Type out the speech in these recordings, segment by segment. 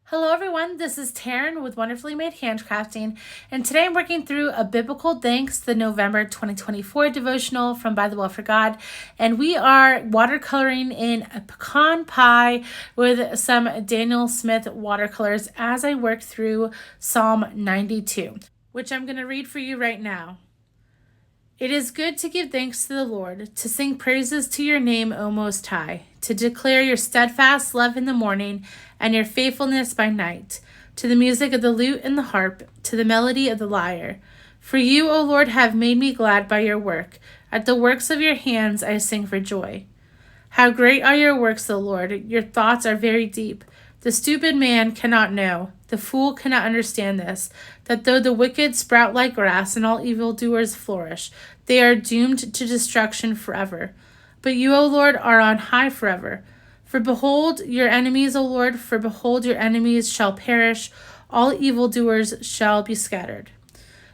Hello everyone, this is Taryn with Wonderfully Made Handcrafting, and today I'm working through a Biblical Thanks, the November 2024 devotional from By the Will for God, and we are watercoloring in a pecan pie with some Daniel Smith watercolors as I work through Psalm 92, which I'm going to read for you right now. It is good to give thanks to the Lord, to sing praises to your name, O Most High, to declare your steadfast love in the morning and your faithfulness by night, to the music of the lute and the harp, to the melody of the lyre. For you, O Lord, have made me glad by your work. At the works of your hands I sing for joy. How great are your works, O Lord! Your thoughts are very deep. The stupid man cannot know, the fool cannot understand this, that though the wicked sprout like grass and all evildoers flourish, they are doomed to destruction forever. But you, O Lord, are on high forever. For behold your enemies, O Lord, for behold your enemies shall perish, all evildoers shall be scattered.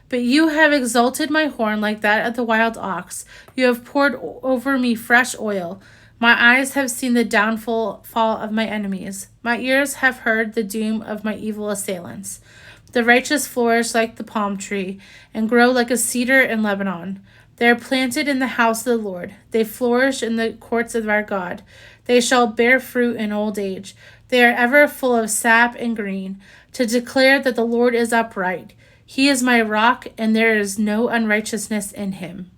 But you have exalted my horn like that of the wild ox. You have poured over me fresh oil. My eyes have seen the downfall of my enemies. My ears have heard the doom of my evil assailants. The righteous flourish like the palm tree and grow like a cedar in Lebanon. They are planted in the house of the Lord. They flourish in the courts of our God. They shall bear fruit in old age. They are ever full of sap and green, to declare that the Lord is upright. He is my rock, and there is no unrighteousness in him.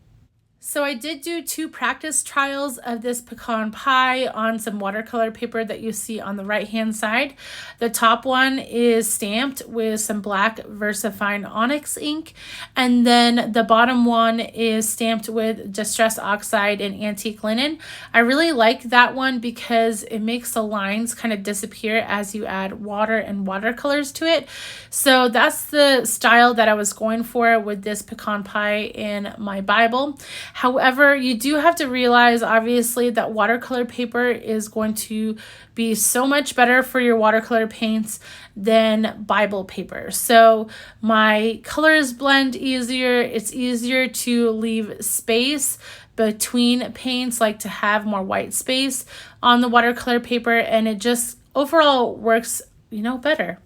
So I did do 2 practice trials of this pecan pie on some watercolor paper that you see on the right hand side. The top one is stamped with some black VersaFine Onyx ink, and then the bottom one is stamped with Distress Oxide and Antique Linen. I really like that one because it makes the lines kind of disappear as you add water and watercolors to it. So that's the style that I was going for with this pecan pie in my Bible. However, you do have to realize, obviously, that watercolor paper is going to be so much better for your watercolor paints than Bible paper. So my colors blend easier. It's easier to leave space between paints, like to have more white space on the watercolor paper, and it just overall works better.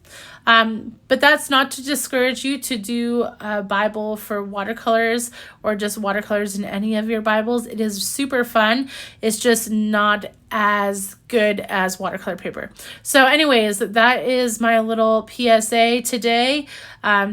But that's not to discourage you to do a Bible for watercolors or just watercolors in any of your Bibles. It is super fun. It's just not as good as watercolor paper. So anyways, that is my little PSA today.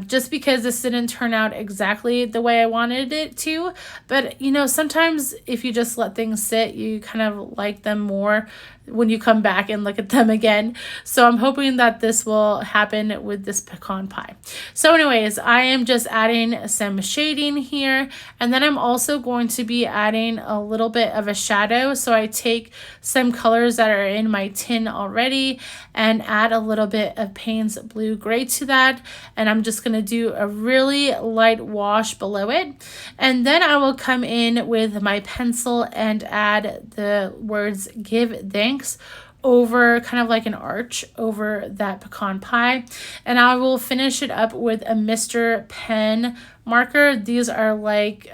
Just because this didn't turn out exactly the way I wanted it to, but sometimes if you just let things sit, you kind of like them more when you come back and look at them again. So I'm hoping that this will happen with this pecan pie. So anyways, I am just adding some shading here, and then I'm also going to be adding a little bit of a shadow. So I take some colors that are in my tin already and add a little bit of Payne's Blue Gray to that, and I'm just going to do a really light wash below it, and then I will come in with my pencil and add the words "Give Thanks" over kind of like an arch over that pecan pie, and I will finish it up with a Mr. Pen marker. These are like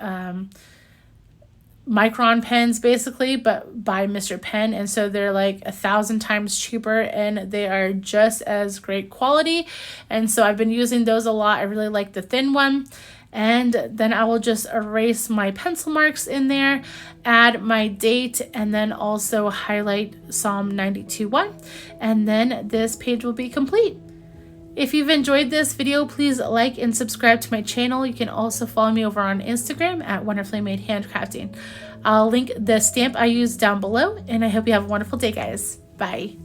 micron pens basically, but by Mr. Pen, and so they're like 1,000 times cheaper and they are just as great quality, and so I've been using those a lot. I really like the thin one. And then I will just erase my pencil marks in there, add my date, and then also highlight Psalm 92:1, and then this page will be complete. If you've enjoyed this video, please like and subscribe to my channel. You can also follow me over on Instagram at Wonderfully Made Handcrafting. I'll link the stamp I used down below, and I hope you have a wonderful day, guys. Bye.